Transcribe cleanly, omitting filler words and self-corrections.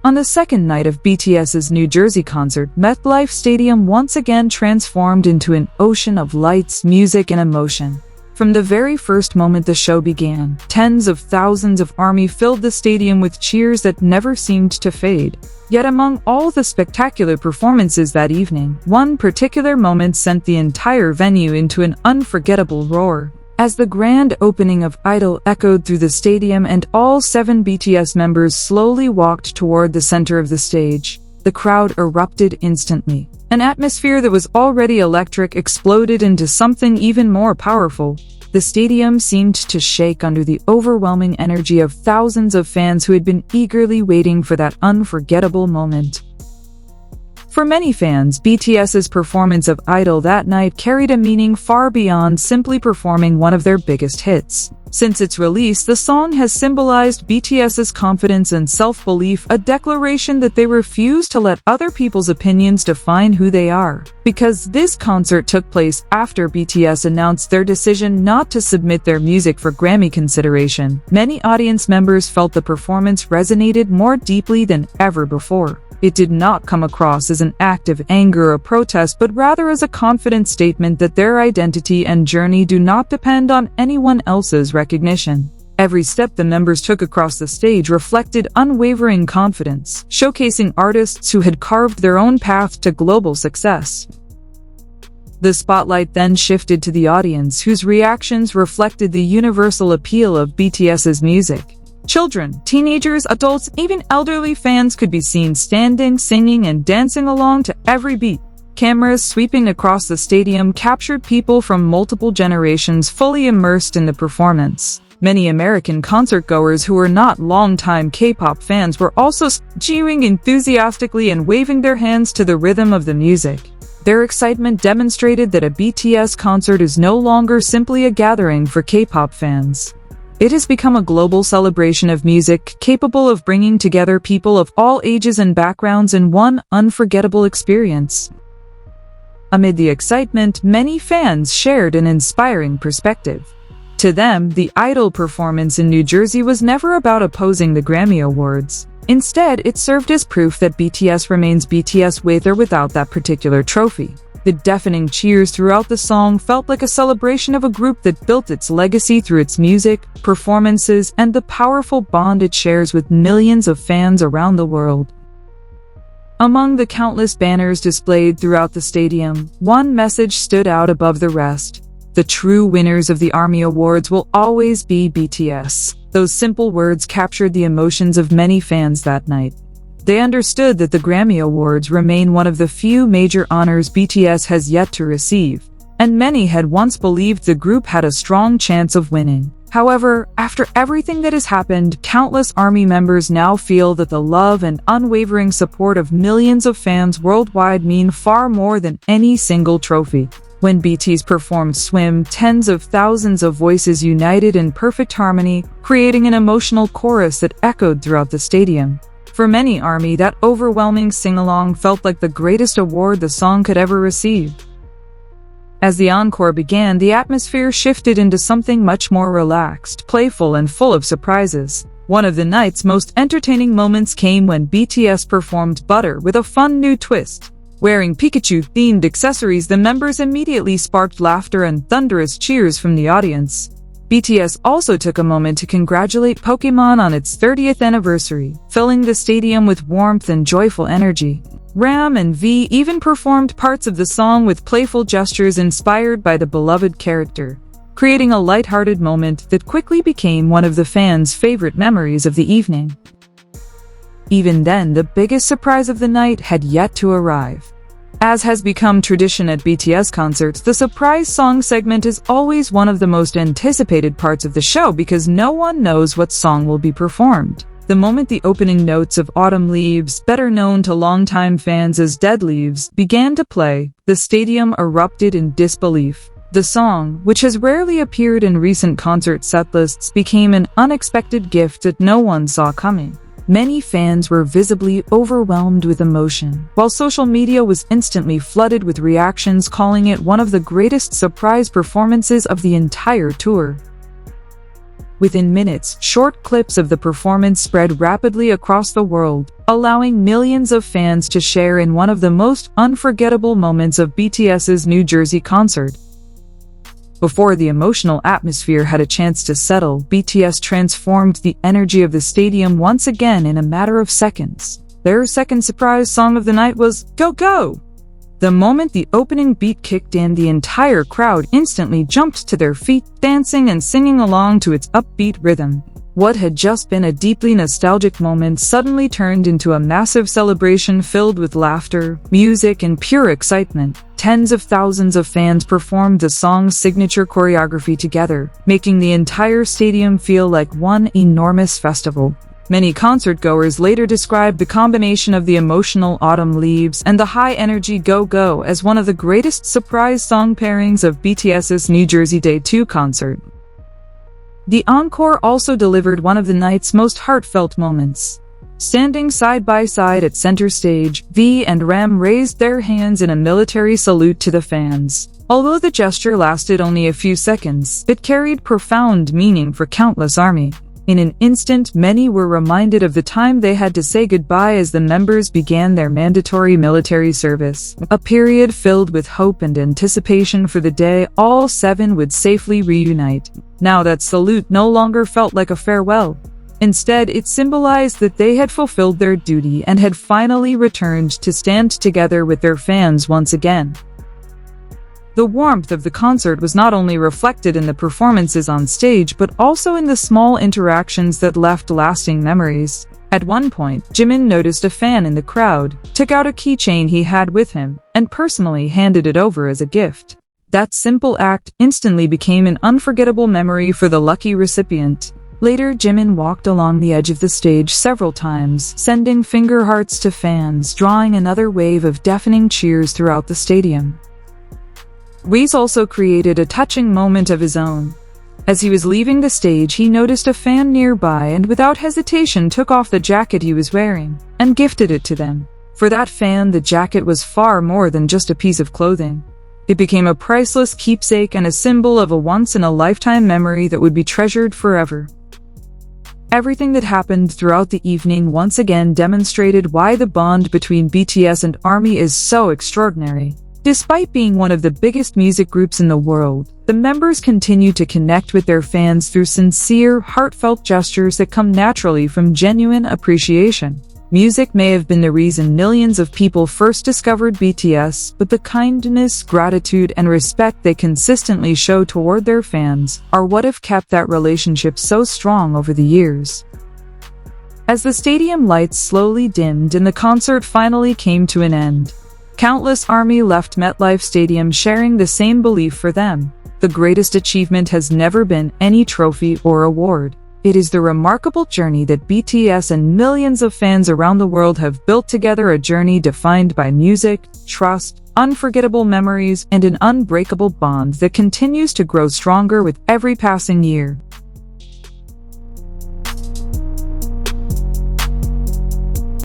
On the second night of BTS's New Jersey concert, MetLife Stadium once again transformed into an ocean of lights, music, and emotion. From the very first moment the show began, tens of thousands of ARMY filled the stadium with cheers that never seemed to fade. Yet among all the spectacular performances that evening, one particular moment sent the entire venue into an unforgettable roar. As the grand opening of Idol echoed through the stadium and all 7 BTS members slowly walked toward the center of the stage, the crowd erupted instantly. An atmosphere that was already electric exploded into something even more powerful. The stadium seemed to shake under the overwhelming energy of thousands of fans who had been eagerly waiting for that unforgettable moment. For many fans, BTS's performance of Idol that night carried a meaning far beyond simply performing one of their biggest hits. Since its release, the song has symbolized BTS's confidence and self-belief, a declaration that they refuse to let other people's opinions define who they are. Because this concert took place after BTS announced their decision not to submit their music for Grammy consideration, many audience members felt the performance resonated more deeply than ever before. It did not come across as an act of anger or protest, but rather as a confident statement that their identity and journey do not depend on anyone else's recognition. Every step the members took across the stage reflected unwavering confidence, showcasing artists who had carved their own path to global success. The spotlight then shifted to the audience, whose reactions reflected the universal appeal of BTS's music. Children, teenagers, adults, even elderly fans could be seen standing, singing, and dancing along to every beat. Cameras sweeping across the stadium captured people from multiple generations fully immersed in the performance. Many American concertgoers who were not longtime K-pop fans were also cheering enthusiastically and waving their hands to the rhythm of the music. Their excitement demonstrated that a BTS concert is no longer simply a gathering for K-pop fans. It has become a global celebration of music capable of bringing together people of all ages and backgrounds in one unforgettable experience. Amid the excitement, many fans shared an inspiring perspective. To them, the Idol performance in New Jersey was never about opposing the Grammy Awards. Instead, it served as proof that BTS remains BTS with or without that particular trophy. The deafening cheers throughout the song felt like a celebration of a group that built its legacy through its music, performances, and the powerful bond it shares with millions of fans around the world. Among the countless banners displayed throughout the stadium, one message stood out above the rest. The true winners of the ARMY Awards will always be BTS. Those simple words captured the emotions of many fans that night. They understood that the Grammy Awards remain one of the few major honors BTS has yet to receive, and many had once believed the group had a strong chance of winning. However, after everything that has happened, countless ARMY members now feel that the love and unwavering support of millions of fans worldwide mean far more than any single trophy. When BTS performed Swim, tens of thousands of voices united in perfect harmony, creating an emotional chorus that echoed throughout the stadium. For many ARMY, that overwhelming sing-along felt like the greatest award the song could ever receive. As the encore began, the atmosphere shifted into something much more relaxed, playful, and full of surprises. One of the night's most entertaining moments came when BTS performed Butter with a fun new twist. Wearing Pikachu-themed accessories, the members immediately sparked laughter and thunderous cheers from the audience. BTS also took a moment to congratulate Pokémon on its 30th anniversary, filling the stadium with warmth and joyful energy. Ram and V even performed parts of the song with playful gestures inspired by the beloved character, creating a lighthearted moment that quickly became one of the fans' favorite memories of the evening. Even then, the biggest surprise of the night had yet to arrive. As has become tradition at BTS concerts, the surprise song segment is always one of the most anticipated parts of the show because no one knows what song will be performed. The moment the opening notes of Autumn Leaves, better known to longtime fans as Dead Leaves, began to play, the stadium erupted in disbelief. The song, which has rarely appeared in recent concert setlists, became an unexpected gift that no one saw coming. Many fans were visibly overwhelmed with emotion, while social media was instantly flooded with reactions calling it one of the greatest surprise performances of the entire tour. Within minutes, short clips of the performance spread rapidly across the world, allowing millions of fans to share in one of the most unforgettable moments of BTS's New Jersey concert. Before the emotional atmosphere had a chance to settle, BTS transformed the energy of the stadium once again in a matter of seconds. Their second surprise song of the night was "Go Go!" The moment the opening beat kicked in, the entire crowd instantly jumped to their feet, dancing and singing along to its upbeat rhythm. What had just been a deeply nostalgic moment suddenly turned into a massive celebration filled with laughter, music, and pure excitement. Tens of thousands of fans performed the song's signature choreography together, making the entire stadium feel like one enormous festival. Many concert-goers later described the combination of the emotional autumn leaves and the high-energy Go Go as one of the greatest surprise song pairings of BTS's New Jersey Day 2 concert. The encore also delivered one of the night's most heartfelt moments. Standing side by side at center stage, V and Ram raised their hands in a military salute to the fans. Although the gesture lasted only a few seconds, it carried profound meaning for countless ARMY. In an instant, many were reminded of the time they had to say goodbye as the members began their mandatory military service, a period filled with hope and anticipation for the day all seven would safely reunite. Now that salute no longer felt like a farewell. Instead, it symbolized that they had fulfilled their duty and had finally returned to stand together with their fans once again. The warmth of the concert was not only reflected in the performances on stage but also in the small interactions that left lasting memories. At one point, Jimin noticed a fan in the crowd, took out a keychain he had with him, and personally handed it over as a gift. That simple act instantly became an unforgettable memory for the lucky recipient. Later, Jimin walked along the edge of the stage several times, sending finger hearts to fans, drawing another wave of deafening cheers throughout the stadium. Reese also created a touching moment of his own. As he was leaving the stage, he noticed a fan nearby and without hesitation took off the jacket he was wearing and gifted it to them. For that fan, the jacket was far more than just a piece of clothing. It became a priceless keepsake and a symbol of a once-in-a-lifetime memory that would be treasured forever. Everything that happened throughout the evening once again demonstrated why the bond between BTS and ARMY is so extraordinary. Despite being one of the biggest music groups in the world, the members continue to connect with their fans through sincere, heartfelt gestures that come naturally from genuine appreciation. Music may have been the reason millions of people first discovered BTS, but the kindness, gratitude, and respect they consistently show toward their fans are what have kept that relationship so strong over the years. As the stadium lights slowly dimmed and the concert finally came to an end, countless ARMY left MetLife Stadium sharing the same belief for them. The greatest achievement has never been any trophy or award. It is the remarkable journey that BTS and millions of fans around the world have built together, a journey defined by music, trust, unforgettable memories, and an unbreakable bond that continues to grow stronger with every passing year.